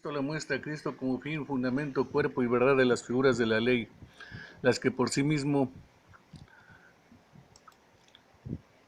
epístola muestra a Cristo como fin, fundamento, cuerpo y verdad de las figuras de la ley, las que por sí mismo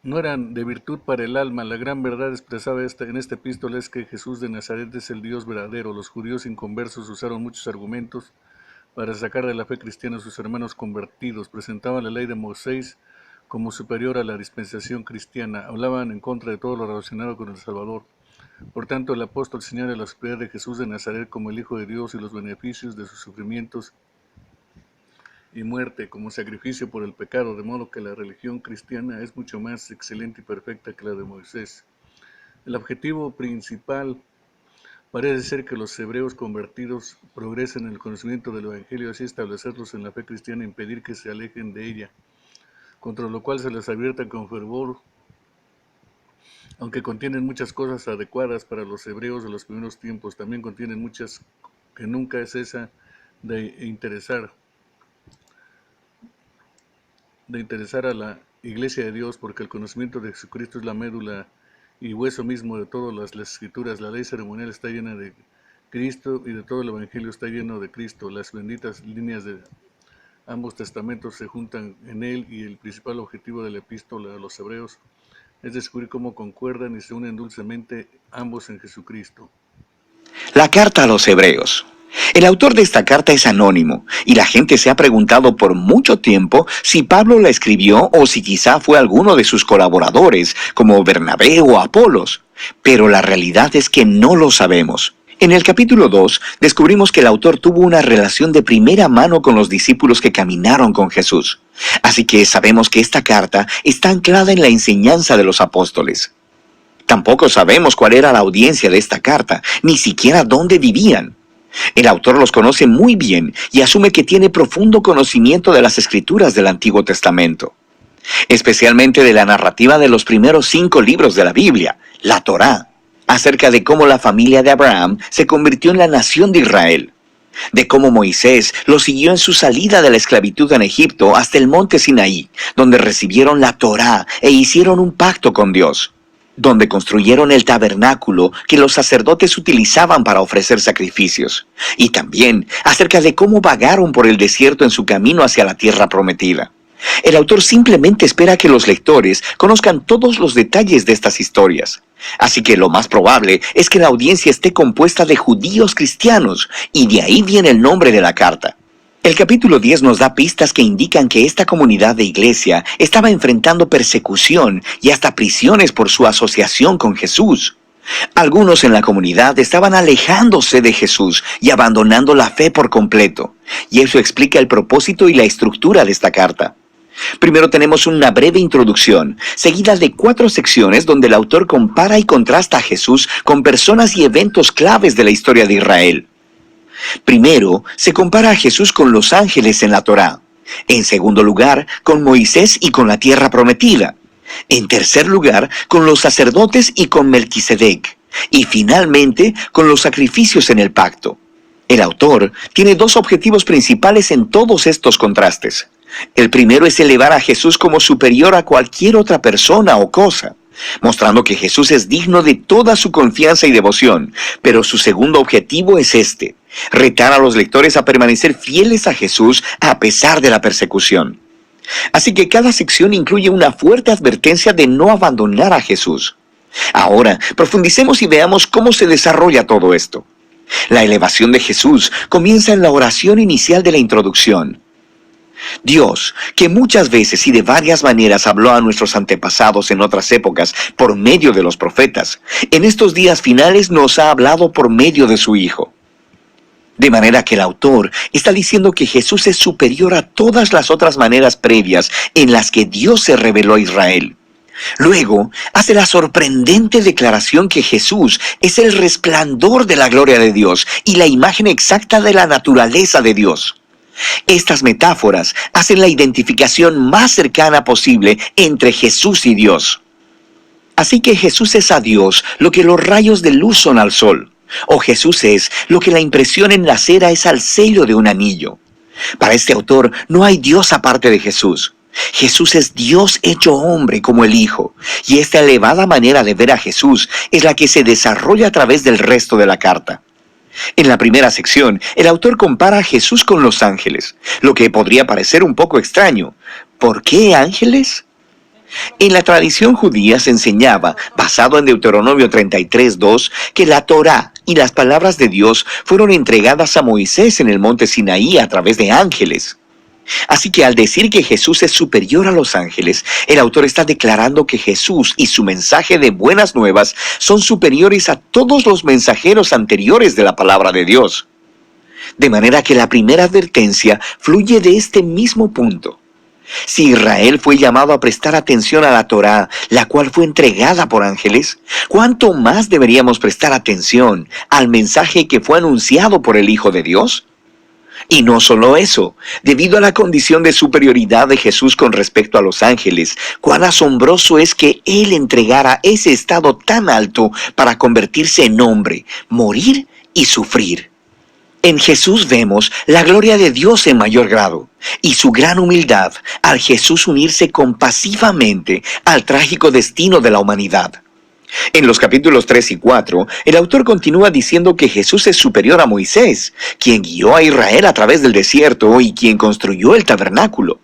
no eran de virtud para el alma. La gran verdad expresada en esta epístola es que Jesús de Nazaret es el Dios verdadero. Los judíos inconversos usaron muchos argumentos para sacar de la fe cristiana a sus hermanos convertidos. Presentaban la ley de Moisés como superior a la dispensación cristiana. Hablaban en contra de todo lo relacionado con el Salvador. Por tanto, el apóstol señala la superioridad de Jesús de Nazaret como el Hijo de Dios y los beneficios de sus sufrimientos y muerte como sacrificio por el pecado, de modo que la religión cristiana es mucho más excelente y perfecta que la de Moisés. El objetivo principal parece ser que los hebreos convertidos progresen en el conocimiento del Evangelio, así establecerlos en la fe cristiana e impedir que se alejen de ella, contra lo cual se les advierta con fervor, aunque contienen muchas cosas adecuadas para los hebreos de los primeros tiempos, también contienen muchas que nunca cesa de interesar a la Iglesia de Dios, porque el conocimiento de Jesucristo es la médula y hueso mismo de todas las escrituras. La ley ceremonial está llena de Cristo y de todo el Evangelio está lleno de Cristo. Las benditas líneas de ambos testamentos se juntan en él, y el principal objetivo de la epístola a los hebreos es descubrir cómo concuerdan y se unen dulcemente ambos en Jesucristo. La carta a los hebreos. El autor de esta carta es anónimo, y la gente se ha preguntado por mucho tiempo si Pablo la escribió o si quizá fue alguno de sus colaboradores, como Bernabé o Apolos. Pero la realidad es que no lo sabemos. En el capítulo 2 descubrimos que el autor tuvo una relación de primera mano con los discípulos que caminaron con Jesús. Así que sabemos que esta carta está anclada en la enseñanza de los apóstoles. Tampoco sabemos cuál era la audiencia de esta carta, ni siquiera dónde vivían. El autor los conoce muy bien y asume que tiene profundo conocimiento de las escrituras del Antiguo Testamento, especialmente de la narrativa de los primeros 5 libros de la Biblia, la Torá, acerca de cómo la familia de Abraham se convirtió en la nación de Israel, de cómo Moisés los siguió en su salida de la esclavitud en Egipto hasta el monte Sinaí, donde recibieron la Torá e hicieron un pacto con Dios, donde construyeron el tabernáculo que los sacerdotes utilizaban para ofrecer sacrificios, y también acerca de cómo vagaron por el desierto en su camino hacia la tierra prometida. El autor simplemente espera que los lectores conozcan todos los detalles de estas historias. Así que lo más probable es que la audiencia esté compuesta de judíos cristianos, y de ahí viene el nombre de la carta. El capítulo 10 nos da pistas que indican que esta comunidad de iglesia estaba enfrentando persecución y hasta prisiones por su asociación con Jesús. Algunos en la comunidad estaban alejándose de Jesús y abandonando la fe por completo, y eso explica el propósito y la estructura de esta carta. Primero tenemos una breve introducción, seguida de 4 secciones donde el autor compara y contrasta a Jesús con personas y eventos claves de la historia de Israel. Primero, se compara a Jesús con los ángeles en la Torá. En segundo lugar, con Moisés y con la tierra prometida. En tercer lugar, con los sacerdotes y con Melquisedec. Y finalmente, con los sacrificios en el pacto. El autor tiene 2 objetivos principales en todos estos contrastes. El primero es elevar a Jesús como superior a cualquier otra persona o cosa, mostrando que Jesús es digno de toda su confianza y devoción. Pero su segundo objetivo es retar a los lectores a permanecer fieles a Jesús a pesar de la persecución. Así que cada sección incluye una fuerte advertencia de no abandonar a Jesús. Ahora, profundicemos y veamos cómo se desarrolla todo esto. La elevación de Jesús comienza en la oración inicial de la introducción. Dios, que muchas veces y de varias maneras habló a nuestros antepasados en otras épocas por medio de los profetas, en estos días finales nos ha hablado por medio de su Hijo. De manera que el autor está diciendo que Jesús es superior a todas las otras maneras previas en las que Dios se reveló a Israel. Luego, hace la sorprendente declaración que Jesús es el resplandor de la gloria de Dios y la imagen exacta de la naturaleza de Dios. Estas metáforas hacen la identificación más cercana posible entre Jesús y Dios. Así que Jesús es a Dios lo que los rayos de luz son al sol, o Jesús es lo que la impresión en la cera es al sello de un anillo. Para este autor no hay Dios aparte de Jesús. Jesús es Dios hecho hombre como el Hijo, y esta elevada manera de ver a Jesús es la que se desarrolla a través del resto de la carta. En la primera sección, el autor compara a Jesús con los ángeles, lo que podría parecer un poco extraño. ¿Por qué ángeles? En la tradición judía se enseñaba, basado en Deuteronomio 33:2, que la Torá y las palabras de Dios fueron entregadas a Moisés en el monte Sinaí a través de ángeles. Así que al decir que Jesús es superior a los ángeles, el autor está declarando que Jesús y su mensaje de buenas nuevas son superiores a todos los mensajeros anteriores de la palabra de Dios. De manera que la primera advertencia fluye de este mismo punto. Si Israel fue llamado a prestar atención a la Torá, la cual fue entregada por ángeles, ¿cuánto más deberíamos prestar atención al mensaje que fue anunciado por el Hijo de Dios? Y no solo eso, debido a la condición de superioridad de Jesús con respecto a los ángeles, cuán asombroso es que Él entregara ese estado tan alto para convertirse en hombre, morir y sufrir. En Jesús vemos la gloria de Dios en mayor grado y su gran humildad al Jesús unirse compasivamente al trágico destino de la humanidad. En los capítulos 3 y 4, el autor continúa diciendo que Jesús es superior a Moisés, quien guió a Israel a través del desierto y quien construyó el tabernáculo.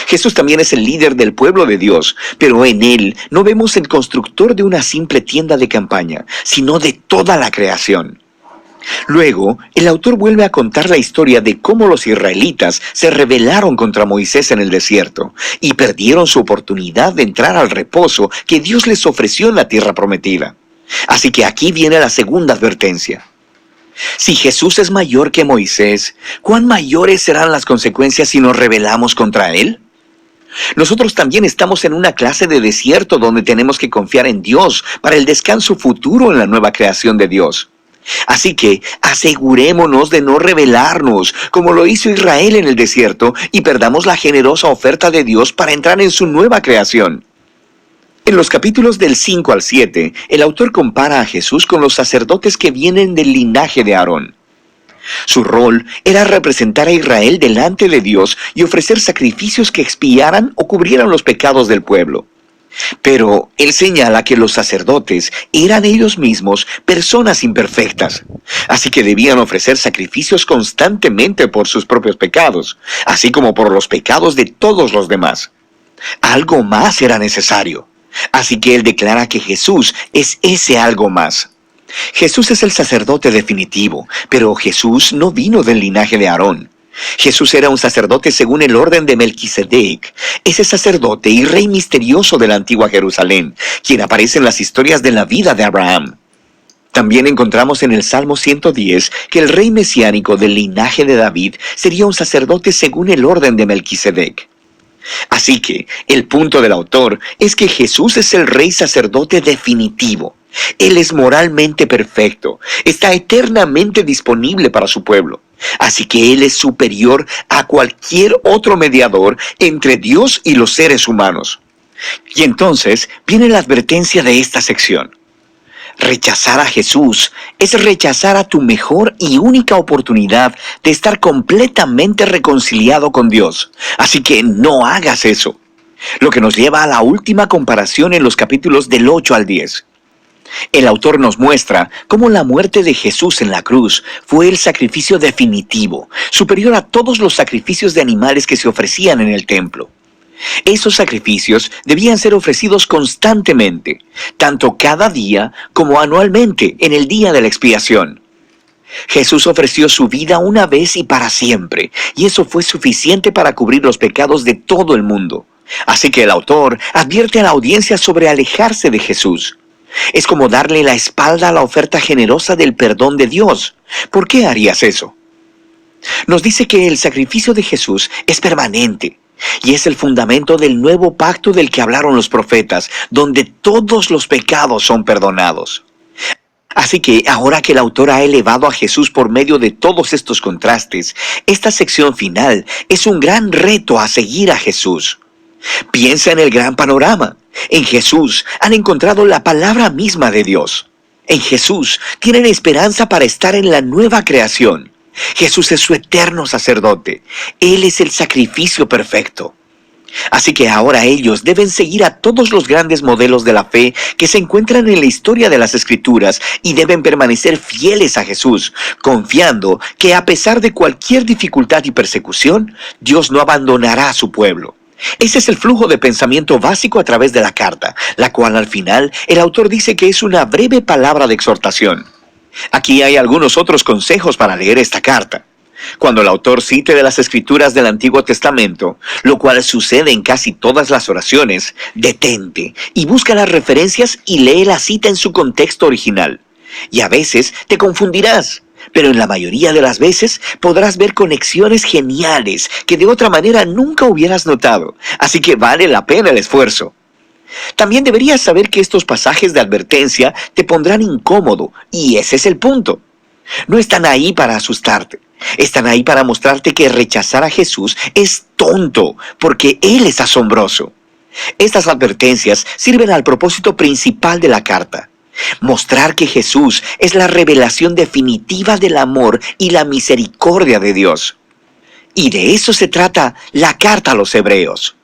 Jesús también es el líder del pueblo de Dios, pero en él no vemos el constructor de una simple tienda de campaña, sino de toda la creación. Luego, el autor vuelve a contar la historia de cómo los israelitas se rebelaron contra Moisés en el desierto y perdieron su oportunidad de entrar al reposo que Dios les ofreció en la tierra prometida. Así que aquí viene la segunda advertencia. Si Jesús es mayor que Moisés, ¿cuán mayores serán las consecuencias si nos rebelamos contra él? Nosotros también estamos en una clase de desierto donde tenemos que confiar en Dios para el descanso futuro en la nueva creación de Dios. Así que asegurémonos de no rebelarnos, como lo hizo Israel en el desierto, y perdamos la generosa oferta de Dios para entrar en su nueva creación. En los capítulos del 5 al 7, el autor compara a Jesús con los sacerdotes que vienen del linaje de Aarón. Su rol era representar a Israel delante de Dios y ofrecer sacrificios que expiaran o cubrieran los pecados del pueblo. Pero él señala que los sacerdotes eran ellos mismos personas imperfectas, así que debían ofrecer sacrificios constantemente por sus propios pecados, así como por los pecados de todos los demás. Algo más era necesario, así que él declara que Jesús es ese algo más. Jesús es el sacerdote definitivo, pero Jesús no vino del linaje de Aarón. Jesús era un sacerdote según el orden de Melquisedec, ese sacerdote y rey misterioso de la antigua Jerusalén, quien aparece en las historias de la vida de Abraham. También encontramos en el Salmo 110 que el rey mesiánico del linaje de David sería un sacerdote según el orden de Melquisedec. Así que el punto del autor es que Jesús es el rey sacerdote definitivo. Él es moralmente perfecto, está eternamente disponible para su pueblo. Así que Él es superior a cualquier otro mediador entre Dios y los seres humanos. Y entonces viene la advertencia de esta sección. Rechazar a Jesús es rechazar a tu mejor y única oportunidad de estar completamente reconciliado con Dios. Así que no hagas eso. Lo que nos lleva a la última comparación en los capítulos del 8 al 10. El autor nos muestra cómo la muerte de Jesús en la cruz fue el sacrificio definitivo, superior a todos los sacrificios de animales que se ofrecían en el templo. Esos sacrificios debían ser ofrecidos constantemente, tanto cada día como anualmente en el día de la expiación. Jesús ofreció su vida una vez y para siempre, y eso fue suficiente para cubrir los pecados de todo el mundo. Así que el autor advierte a la audiencia sobre alejarse de Jesús. Es como darle la espalda a la oferta generosa del perdón de Dios. ¿Por qué harías eso? Nos dice que el sacrificio de Jesús es permanente y es el fundamento del nuevo pacto del que hablaron los profetas, donde todos los pecados son perdonados. Así que ahora que el autor ha elevado a Jesús por medio de todos estos contrastes, esta sección final es un gran reto a seguir a Jesús. Piensa en el gran panorama. En Jesús han encontrado la palabra misma de Dios. En Jesús tienen esperanza para estar en la nueva creación. Jesús es su eterno sacerdote. Él es el sacrificio perfecto. Así que ahora ellos deben seguir a todos los grandes modelos de la fe que se encuentran en la historia de las Escrituras y deben permanecer fieles a Jesús, confiando que a pesar de cualquier dificultad y persecución, Dios no abandonará a su pueblo. Ese es el flujo de pensamiento básico a través de la carta, la cual al final el autor dice que es una breve palabra de exhortación. Aquí hay algunos otros consejos para leer esta carta. Cuando el autor cite de las escrituras del Antiguo Testamento, lo cual sucede en casi todas las oraciones, detente y busca las referencias y lee la cita en su contexto original. Y a veces te confundirás, pero en la mayoría de las veces podrás ver conexiones geniales que de otra manera nunca hubieras notado, así que vale la pena el esfuerzo. También deberías saber que estos pasajes de advertencia te pondrán incómodo, y ese es el punto. No están ahí para asustarte. Están ahí para mostrarte que rechazar a Jesús es tonto, porque Él es asombroso. Estas advertencias sirven al propósito principal de la carta: mostrar que Jesús es la revelación definitiva del amor y la misericordia de Dios. Y de eso se trata la carta a los Hebreos.